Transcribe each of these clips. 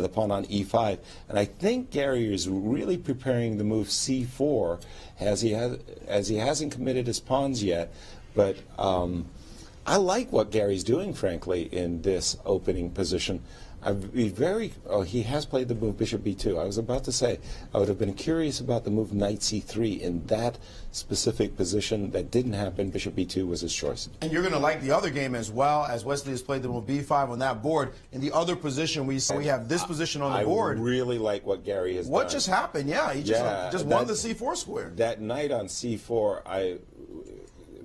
the pawn on e5. And I think Gary is really preparing the move c4 as he hasn't committed his pawns yet. But I like what Gary's doing, frankly, in this opening position. I'd be very, he has played the move bishop b2. I was about to say, I would have been curious about the move knight c3 in that specific position. That didn't happen. Bishop b2 was his choice. And you're going to like the other game as well, as Wesley has played the move b5 on that board. In the other position, we have this position on the board. I really like what Gary has done. What just happened? Yeah, he just won the c4 square. That knight on c4,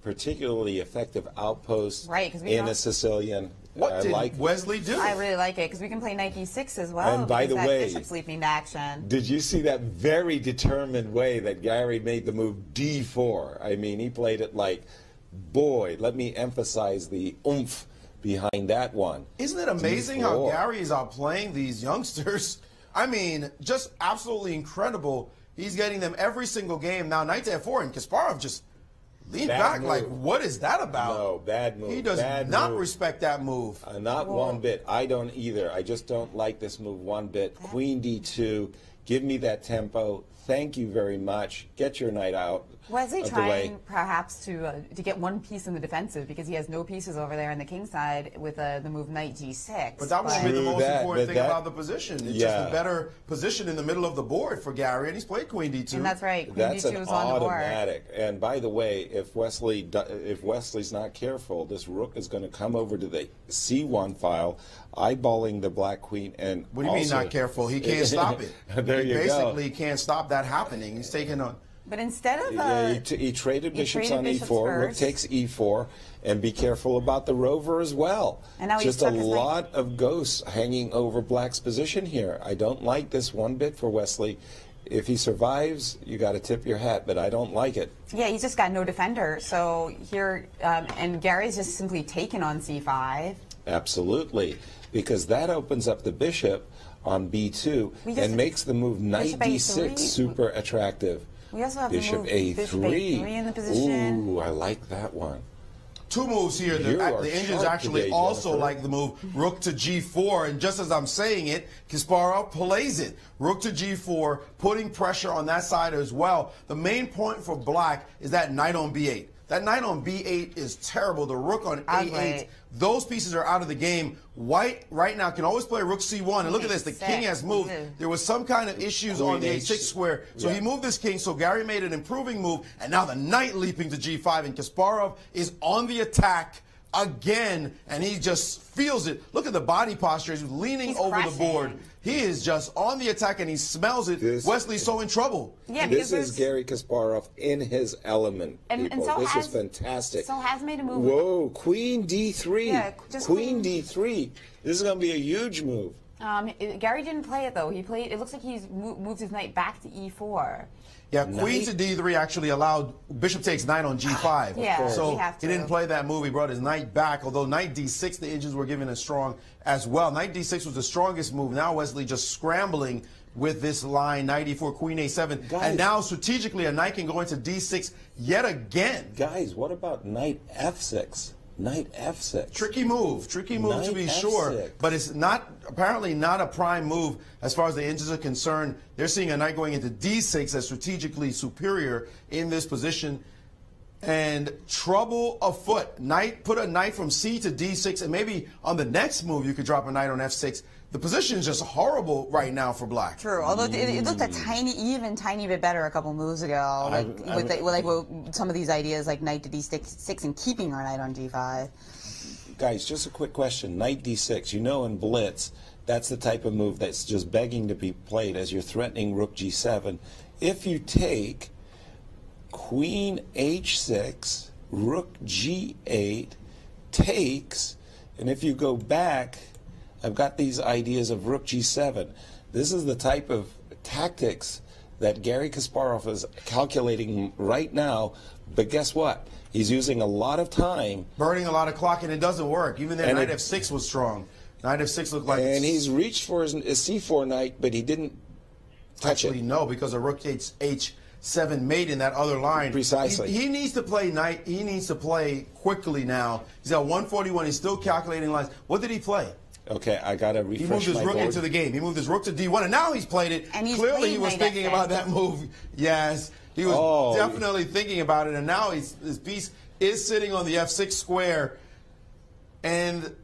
particularly effective outpost in a Sicilian. What did Wesley do? I really like it because we can play knight d6 as well. And by the way, bishop's leaping to action. Did you see that very determined way that Gary made the move d4? I mean, he played it like, boy, let me emphasize the oomph behind that one. Isn't it amazing how Gary is outplaying these youngsters? I mean, just absolutely incredible. He's getting them every single game. Now, knight to f4, and Kasparov just leaned back like, what is that about? No, bad move. He does not respect that move. Not one bit. I don't either. I just don't like this move one bit. Queen d2. Give me that tempo. Thank you very much. Get your knight out. Wesley trying perhaps to get one piece in the defensive because he has no pieces over there on the king side with the move knight g6. But that won't be the most important thing about the position. It's just a better position in the middle of the board for Gary, and he's played queen d2. And that's right. Queen that's d2 is on the board. Automatic. And by the way, if Wesley's not careful, this rook is going to come over to the c1 file, eyeballing the black queen. And what do you mean not careful? He can't stop it. There you go. He basically can't stop that happening. He's taking on. But instead of he traded bishops on e4, rook takes e4, and be careful about the rover as well. And now just a lot of ghosts hanging over black's position here. I don't like this one bit for Wesley. If he survives, you got to tip your hat, but I don't like it. Yeah, he's just got no defender. So here, and Gary's just simply taken on c5. Absolutely, because that opens up the bishop on b2 and makes the move knight d6 super attractive. We also have bishop the move bishop a3 in the position. Ooh, I like that one. Two moves here. The Indians actually also like the move rook to g4, and just as I'm saying it, Kasparov plays it. Rook to g4, putting pressure on that side as well. The main point for black is that knight on b8. That knight on b8 is terrible. The rook on a8, those pieces are out of the game. White right now can always play rook c1. And look at this, the king has moved. There was some kind of issues on the h6 square. So he moved this king, so Gary made an improving move. And now the knight leaping to g5, and Kasparov is on the attack again, and he just feels it. Look at the body posture. He's leaning over the board. He is just on the attack, and he smells it. Wesley's so in trouble. Yeah, this is Gary Kasparov in his element, people. So this is fantastic. So has made a move. Whoa, queen d3. Yeah, queen d3. This is going to be a huge move. Gary didn't play it, though. He played. It looks like he's moved his knight back to e4. Yeah, queen to d3 actually allowed bishop takes knight on g5. Yeah, so he didn't play that move. He brought his knight back, although knight d6 the Indians were given as strong as well. Knight d6 was the strongest move. Now Wesley just scrambling with this line, knight e4, queen a7. Guys, and now strategically a knight can go into d6 yet again. Guys, what about knight f6? Knight f6. Tricky move to be sure, but it's not apparently not a prime move as far as the Indians are concerned. They're seeing a knight going into d6 as strategically superior in this position, and trouble afoot. Put a knight from c to d6, and maybe on the next move you could drop a knight on f6. The position is just horrible right now for black. True, although it looked a tiny bit better a couple moves ago, with some of these ideas like knight to d6 and keeping our knight on g5. Guys, just a quick question. Knight d6, you know in blitz, that's the type of move that's just begging to be played as you're threatening rook g7. If you take queen h6, rook g8, takes, and if you go back, I've got these ideas of rook g7. This is the type of tactics that Gary Kasparov is calculating right now, but guess what? He's using a lot of time. Burning a lot of clock, and it doesn't work. Even there, knight f6 was strong. Knight f6 looked like... And he's reached for his c4 knight, but he didn't touch it. Actually, no, because a rook h7 mate in that other line. Precisely. He needs to play knight. He needs to play quickly now. He's at 141. He's still calculating lines. What did he play? Okay, I got to refresh my board. He moved his rook into the game. He moved his rook to D1, and now he's played it. And clearly, he was thinking about that move. Yes, he was definitely thinking about it, and now his piece is sitting on the F6 square. And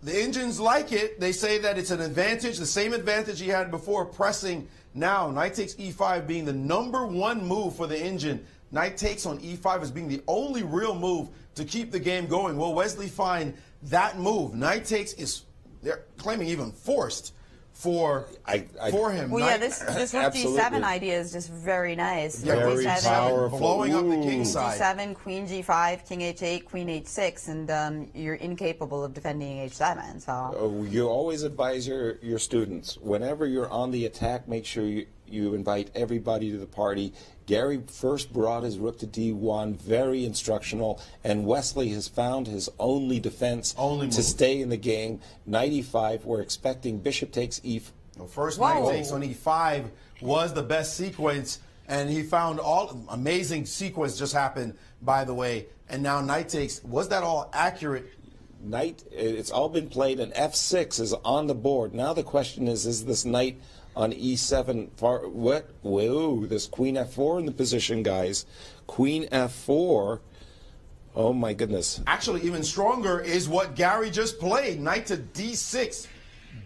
the Indians like it. They say that it's an advantage, the same advantage he had before, pressing. Now, knight takes E5 being the #1 move for the Indian. Knight takes on E5 as being the only real move to keep the game going. Will Wesley find that move? Knight takes is, they're claiming, even forced for him. Well, yeah, this rook D7 idea is just very nice. Yeah, very powerful. Blowing up the king side. D7, queen G5, king H8, queen H6, and you're incapable of defending H7. So you always advise your students, whenever you're on the attack, make sure you invite everybody to the party. Gary first brought his rook to D1, very instructional, and Wesley has found his only defense to stay in the game. Knight E5, we're expecting bishop takes E4. Well, first knight takes on E5 was the best sequence, and he found all amazing sequence just happened, by the way, and now knight takes. Was that all accurate? Knight, it's all been played, and F6 is on the board. Now the question is this knight on E7 far what? Whoa, this queen F4 in the position, guys. Queen F4. Oh my goodness. Actually, even stronger is what Gary just played. Knight to D6,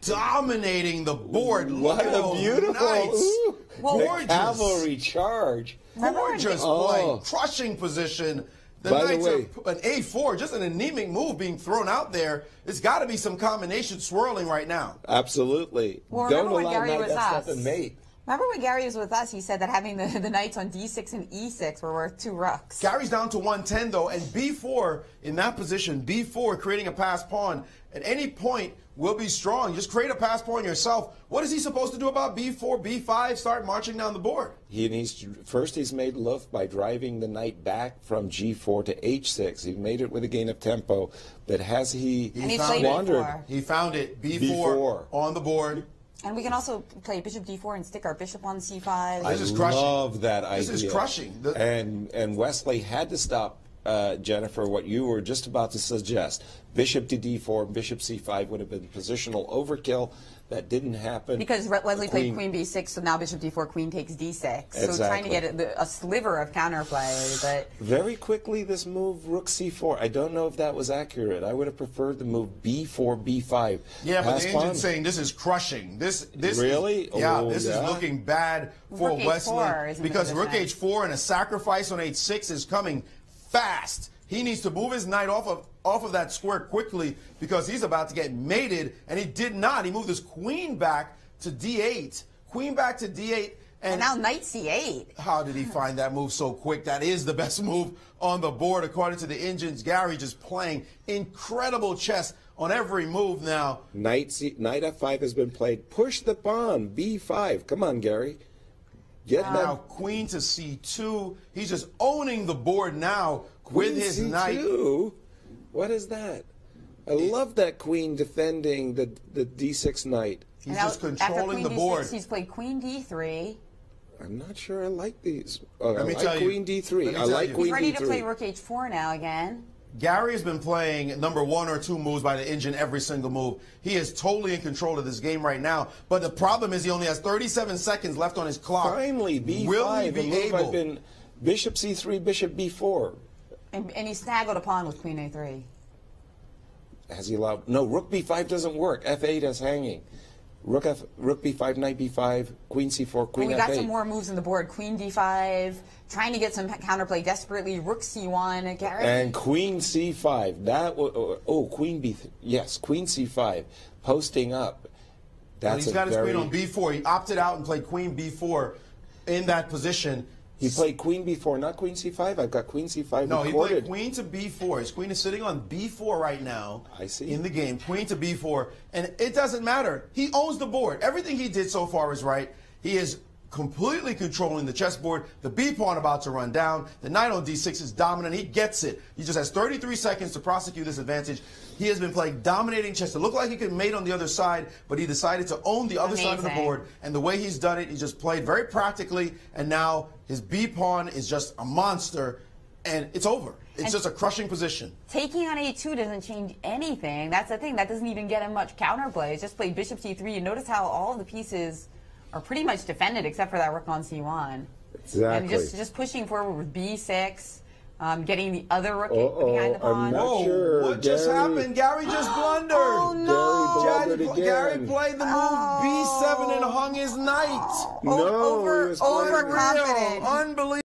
dominating the board. What a beautiful Ooh, gorgeous cavalry charge. Gorgeous play, crushing position. The By knight's the way, an A4, just an anemic move being thrown out there. There's got to be some combination swirling right now. Absolutely. Well, don't allow Gary knight was F7 and mate. Remember when Gary was with us, he said that having the knights on D6 and E6 were worth 2 rooks. Gary's down to 110, though, and B4 in that position, B4 creating a passed pawn at any point will be strong. Just create a passed pawn yourself. What is he supposed to do about B4, B5, start marching down the board? He's made love by driving the knight back from G4 to H6. He made it with a gain of tempo, but has he wandered? He found it. B4 on the board. And we can also play bishop D4 and stick our bishop on C5. I love that idea. This is crushing. And Wesley had to stop, Jennifer, what you were just about to suggest. Bishop to D4, bishop C5 would have been positional overkill. That didn't happen. Because Wesley played queen B6, so now bishop D4, queen takes D6. Exactly. So trying to get a sliver of counterplay. But very quickly, this move, rook C4, I don't know if that was accurate. I would have preferred the move B4, B5. Yeah, but the engine's saying this is crushing. This really? This is looking bad for Wesley. Because rook H4 and a sacrifice on H6 is coming fast. He needs to move his knight off of that square quickly because he's about to get mated, and he did not. He moved his queen back to D8. Queen back to D8. And now knight C8. How did he find that move so quick? That is the best move on the board, according to the engines. Gary just playing incredible chess on every move now. Knight F5 has been played. Push the pawn, B5. Come on, Gary. Now queen to C2. He's just owning the board now with his C2? knight. What is that? I love that queen defending the D6 knight. He's just controlling the board. D6, he's played queen D3. I'm not sure I like these. Let me tell you. Queen D3. I like queen D3. He's ready to play rook H4 now again. Gary has been playing number 1 or 2 moves by the engine every single move. He is totally in control of this game right now. But the problem is he only has 37 seconds left on his clock. Finally, B5. Will he be able? I've been bishop C3, bishop B4. And he snaggled a pawn with queen A3. Has he allowed? No, rook B5 doesn't work. F8 is hanging. Rook B5, knight B5, queen C4, queen F8. And we got some more moves on the board. Queen D5, trying to get some counterplay desperately. Rook C1, Gary. And queen C5. That queen B3. Yes, queen C5, posting up. He's got his queen on B4. He opted out and played queen B4 in that position. He played queen B4, not queen C5. I've got queen C5 No, recorded. he played queen to B4. His queen is sitting on B4 right now. I see. In the game, queen to B4. And it doesn't matter. He owns the board. Everything he did so far is right. He is completely controlling the chessboard. The B pawn about to run down. The knight on D6 is dominant. He gets it. He just has 33 seconds to prosecute this advantage. He has been playing dominating chess. It looked like he could mate on the other side, but he decided to own the other side of the board. And the way he's done it, he just played very practically. And now his B pawn is just a monster. and it's over. It's just a crushing position. Taking on a2 doesn't change anything. That's the thing. That doesn't even get him much counterplay. It's just played bishop c3. You notice how all of the pieces are pretty much defended except for that rook on c1. Exactly. And just pushing forward with b6, getting the other rook behind the pawn. Not sure. What just happened? Gary just blundered. Oh, no. Gary played the move b7 and hung his knight. No, Overconfident. Unbelievable.